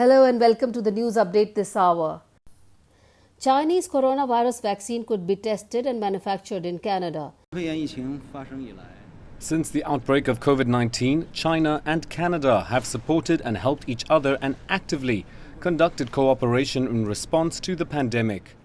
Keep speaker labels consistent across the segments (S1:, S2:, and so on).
S1: Hello and welcome to the news update this hour. Chinese coronavirus vaccine could be tested and manufactured in Canada.
S2: Since the outbreak of COVID-19, China and Canada have supported and helped each other and actively conducted cooperation in response to the pandemic.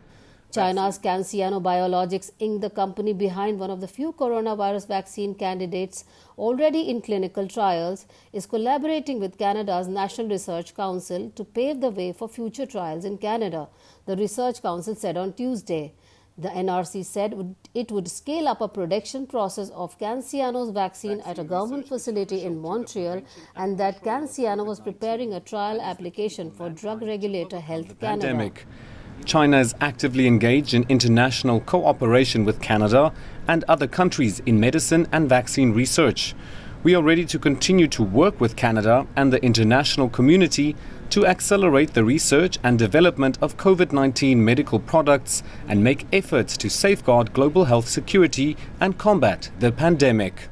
S1: China's CanSino Biologics Inc., the company behind one of the few coronavirus vaccine candidates already in clinical trials, is collaborating with Canada's National Research Council to pave the way for future trials in Canada, the Research Council said on Tuesday. The NRC said it would scale up a production process of CanSino's vaccine at a government facility in Montreal and that CanSino was preparing a trial application for drug regulator Health Canada.
S2: China is actively engaged in international cooperation with Canada and other countries in medicine and vaccine research. We are ready to continue to work with Canada and the international community to accelerate the research and development of COVID-19 medical products and make efforts to safeguard global health security and combat the pandemic.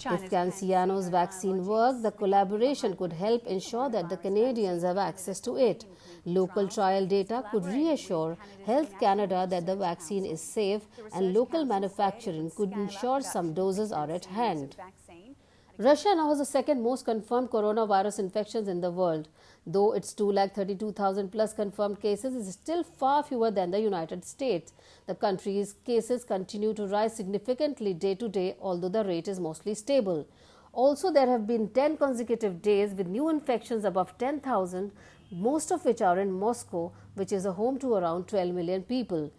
S1: If CanSino's vaccine works, the collaboration could help ensure that the Canadians have access to it. Local trial data could reassure Health Canada that the vaccine is safe, and local manufacturing could ensure some doses are at hand. Russia now has the second most confirmed coronavirus infections in the world. Though its 232,000 plus confirmed cases is still far fewer than the United States. The country's cases continue to rise significantly day to day, although the rate is mostly stable. Also, there have been 10 consecutive days with new infections above 10,000, most of which are in Moscow, which is a home to around 12 million people.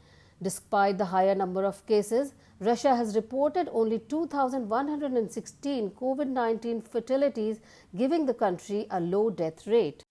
S1: Despite the higher number of cases, Russia has reported only 2,116 COVID-19 fatalities, giving the country a low death rate.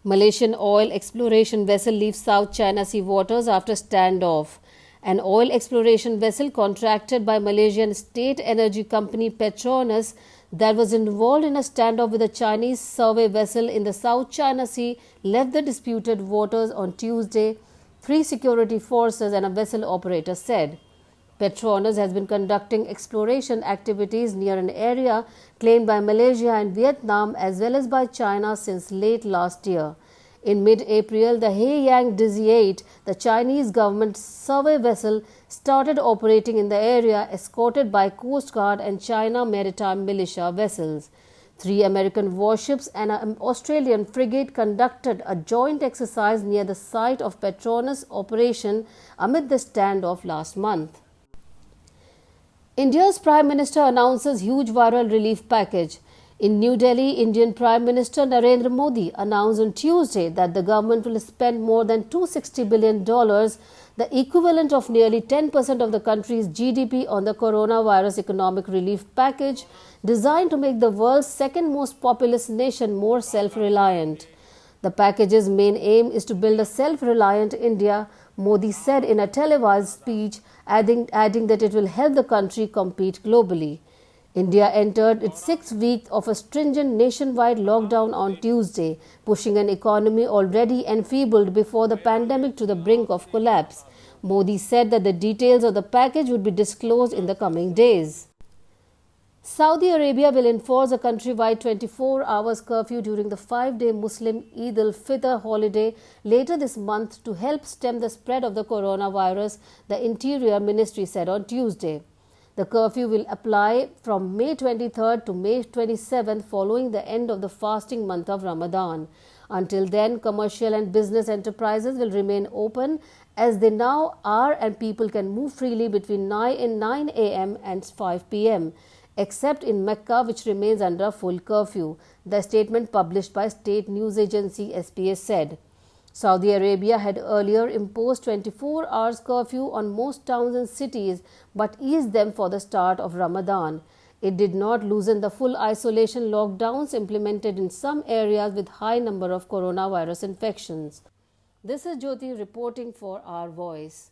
S1: Malaysian oil exploration vessel leaves South China Sea waters after standoff. An oil exploration vessel contracted by Malaysian state energy company Petronas that was involved in a standoff with a Chinese survey vessel in the South China Sea left the disputed waters on Tuesday, 3 security forces and a vessel operator said. Petronas has been conducting exploration activities near an area claimed by Malaysia and Vietnam as well as by China since late last year. In mid-April, the Haiyang Dizzy 8, the Chinese government survey vessel, started operating in the area escorted by Coast Guard and China Maritime Militia vessels. 3 American warships and an Australian frigate conducted a joint exercise near the site of Petronas operation amid the standoff last month. India's Prime Minister announces huge viral relief package. In New Delhi, Indian Prime Minister Narendra Modi announced on Tuesday that the government will spend more than $260 billion, the equivalent of nearly 10% of the country's GDP, on the coronavirus economic relief package designed to make the world's second most populous nation more self-reliant. The package's main aim is to build a self-reliant India, Modi said in a televised speech, adding that it will help the country compete globally. India entered its 6th week of a stringent nationwide lockdown on Tuesday, pushing an economy already enfeebled before the pandemic to the brink of collapse. Modi said that the details of the package would be disclosed in the coming days. Saudi Arabia will enforce a countrywide 24-hour curfew during the 5-day Muslim Eid al-Fitr holiday later this month to help stem the spread of the coronavirus, the Interior Ministry said on Tuesday. The curfew will apply from May 23rd to May 27th following the end of the fasting month of Ramadan. Until then, commercial and business enterprises will remain open as they now are, and people can move freely between 9 a.m. and 5 p.m. except in Mecca, which remains under full curfew, the statement published by state news agency SPS said. Saudi Arabia had earlier imposed 24-hour curfew on most towns and cities but eased them for the start of Ramadan. It did not loosen the full isolation lockdowns implemented in some areas with high number of coronavirus infections. This is Jyoti reporting for Our Voice.